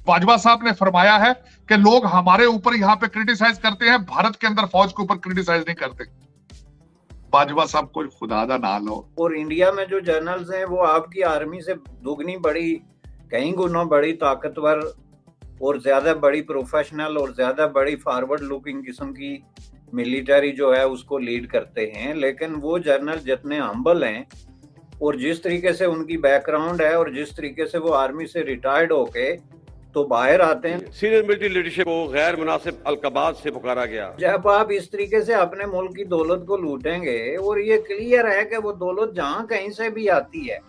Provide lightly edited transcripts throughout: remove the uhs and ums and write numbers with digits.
बाजवा साहब ने फरमाया है कि लोग हमारे ऊपर यहाँ पे क्रिटिसाइज करते हैं, भारत के अंदर फौज के ऊपर क्रिटिसाइज नहीं करते। बाजवा साहब कोई खुदादा ना लो। और इंडिया में जो जनरल्स हैं वो आपकी आर्मी से दुगनी बड़ी, कई गुना बड़ी ताकतवर और ज्यादा बड़ी प्रोफेशनल और ज्यादा बड़ी फॉरवर्ड लुकिंग किस्म की मिलिट्री जो है उसको लीड करते हैं। लेकिन वो जनरल जितने हम्बल हैं और जिस तरीके से उनकी बैकग्राउंड है और जिस तरीके से वो आर्मी से रिटायर्ड होके तो बाहर आते हैं। सीनियर मिलिट्री लीडरशिप को गैर मुनासिब अलकबात से पुकारा गया। जब आप इस तरीके से अपने मुल्क की दौलत को लूटेंगे, और ये क्लियर है कि वो दौलत जहाँ कहीं से भी आती है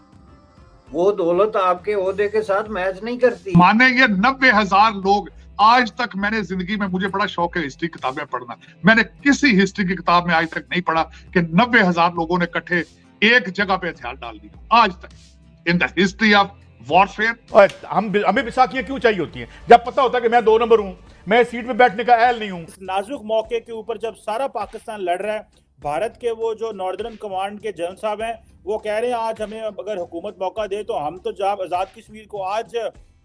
वो दौलत आपके ओहदे के साथ मैच नहीं करती। माने ये 90,000 लोग, आज तक मैंने जिंदगी में, मुझे बड़ा शौक है हिस्ट्री किताबें पढ़ना, मैंने किसी हिस्ट्री की किताब में आज तक नहीं पढ़ा कि 90,000 लोगों ने इकट्ठे एक जगह पे हथियार डाल दिया आज तक in the history of warfare. हमें बैसाखियां क्यों चाहिए होती हैं जब पता होता है कि मैं 2 नंबर हूं, मैं सीट पे बैठने का अहल नहीं हूं। इस नाजुक मौके के ऊपर जब सारा पाकिस्तान लड़ रहा है, भारत के वो जो नॉर्दर्न कमांड के जनरल साहब हैं वो कह रहे हैं आज हमें अगर हुकूमत मौका दे तो हम तो जब आजाद कश्मीर को आज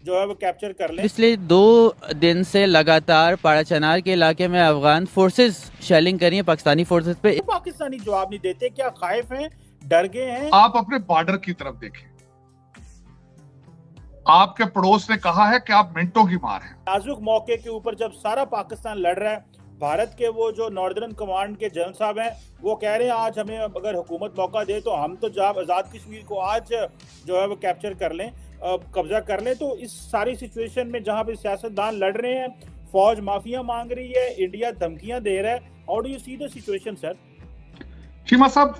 जो है वो कैप्चर कर लें। पिछले 2 दिन से लगातार पाड़ाचनार के इलाके में अफगान फोर्सेस शेलिंग कर रही हैं पाकिस्तानी फोर्सेस पे। पाकिस्तानी जवाब नहीं देते, क्या खाइफ हैं, डर गए हैं? आप अपने बॉर्डर की तरफ देखें, आपके पड़ोस ने कहा है कि आप मिनटों की मार हैं। नाजुक मौके के ऊपर जब सारा पाकिस्तान लड़ रहा है, भारत के वो जो नॉर्दर्न कमांड के जनरल साहब हैं वो कह रहे हैं आज हमें अगर हुकूमत मौका दे तो हम तो जब आजाद कश्मीर को आज जो है वो कैप्चर कर लें, कब्जा कर लें। तो इस सारी सिचुएशन में जहां पे सियासतदान लड़ रहे हैं, फौज माफिया मांग रही है, इंडिया धमकियां दे रहा है, how do you see the situation sir? Cheema साहब,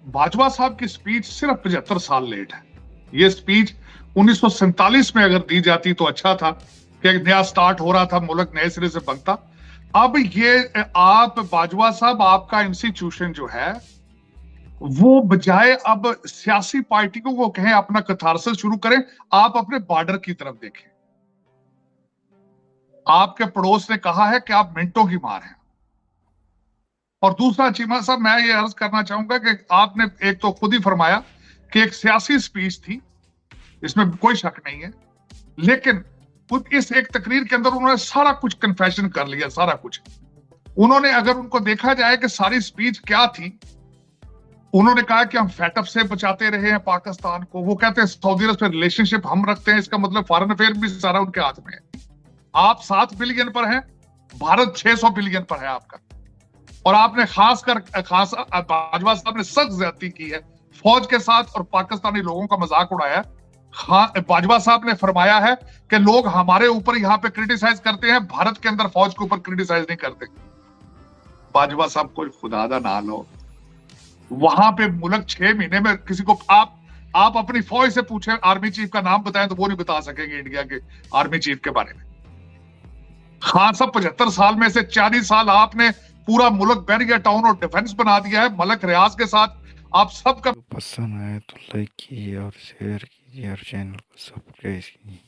बाजवा साहब की स्पीच सिर्फ 75 साल लेट है। ये स्पीच 1947 में अगर दी जाती तो अच्छा था कि एक नया स्टार्ट हो रहा था, मुल्क नए सिरे से बनता। अब ये आप बाजवा साहब, आपका इंस्टीट्यूशन जो है वो बजाय अब सियासी पार्टियों को कहें अपना कथारसिस शुरू करें, आप अपने बॉर्डर की तरफ देखें। आपके पड़ोस ने कहा है कि आप मिनटों की मार हैं। और दूसरा चीमा साहब, मैं ये अर्ज करना चाहूंगा कि आपने एक तो खुद ही फरमाया कि एक सियासी स्पीच थी, इसमें कोई शक नहीं है, लेकिन इस एक तकरीर के अंदर उन्होंने सारा कुछ कन्फेशन कर लिया, सारा कुछ उन्होंने, अगर उनको देखा जाए कि सारी स्पीच क्या थी, उन्होंने कहा कि हम फैटअप से बचाते रहे हैं पाकिस्तान को। वो कहते हैं सऊदी अरब से रिलेशनशिप हम रखते हैं, इसका मतलब फॉरेन अफेयर भी सारा उनके हाथ में है। आप 7 बिलियन पर हैं, भारत 600 बिलियन पर है आपका। और आपने खास बाजवा साहब ने सख्त ज्यादती की है फौज के साथ और पाकिस्तानी लोगों का मजाक उड़ाया है। बाजवा साहब ने फरमाया है कि लोग हमारे ऊपर यहाँ पे क्रिटिसाइज करते हैं, भारत के अंदर फौज के ऊपर क्रिटिसाइज नहीं करते। बाजवा साहब कोई खुदादा ना लो। वहां पे मुल्क 6 महीने में किसी को आप अपनी फौज से पूछे आर्मी चीफ का नाम बताएं तो वो नहीं बता सकेंगे इंडिया के आर्मी चीफ के बारे में। खान साहब 75 साल में से 40 साल आपने पूरा मुल्क बैरियर टाउन और डिफेंस बना दिया है मलक रियाज के साथ। आप सबका पसंद आए तो लाइक कीजिए और शेयर कीजिए और चैनल को सब्सक्राइब कीजिए।